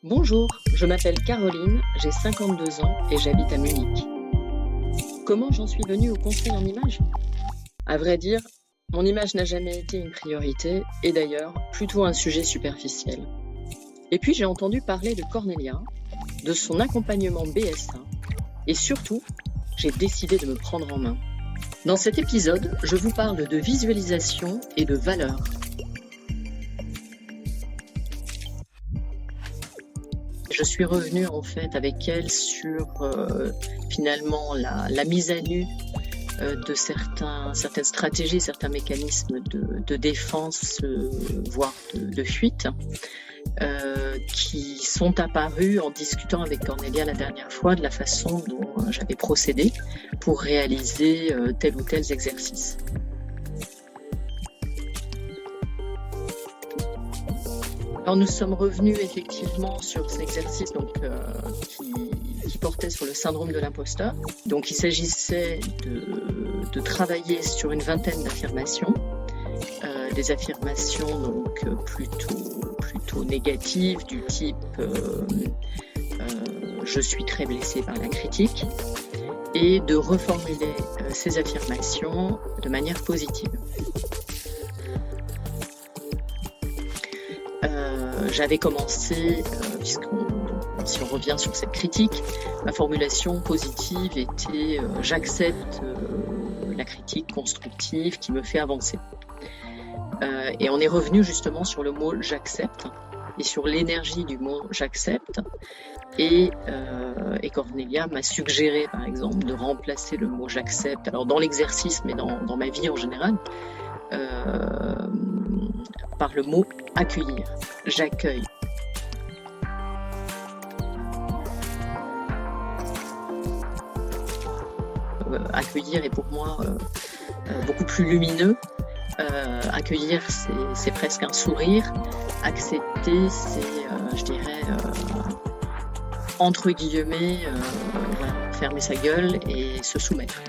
Bonjour, je m'appelle Caroline, j'ai 52 ans et j'habite à Munich. Comment j'en suis venue au conseil en images? À vrai dire, mon image n'a jamais été une priorité et d'ailleurs plutôt un sujet superficiel. Et puis j'ai entendu parler de Cornelia, de son accompagnement BSA et surtout, j'ai décidé de me prendre en main. Dans cet épisode, je vous parle de visualisation et de valeur. Je suis revenue en fait avec elle sur finalement la mise à nu de certaines stratégies, certains mécanismes de défense, voire de fuite, qui sont apparus en discutant avec Cornelia la dernière fois de la façon dont j'avais procédé pour réaliser tel ou tel exercice. Alors nous sommes revenus effectivement sur cet exercice qui portait sur le syndrome de l'imposteur. Donc il s'agissait de travailler sur une vingtaine d'affirmations, des affirmations donc plutôt négatives du type je suis très blessé par la critique, et de reformuler ces affirmations de manière positive. J'avais commencé, si on revient sur cette critique, ma formulation positive était j'accepte la critique constructive qui me fait avancer. Et on est revenu justement sur le mot j'accepte et sur l'énergie du mot j'accepte. Et Cornelia m'a suggéré par exemple de remplacer le mot j'accepte, alors dans l'exercice mais dans ma vie en général, par le mot accueillir. J'accueille. Accueillir est pour moi beaucoup plus lumineux. Accueillir, c'est presque un sourire. Accepter, c'est, je dirais, entre guillemets, fermer sa gueule et se soumettre.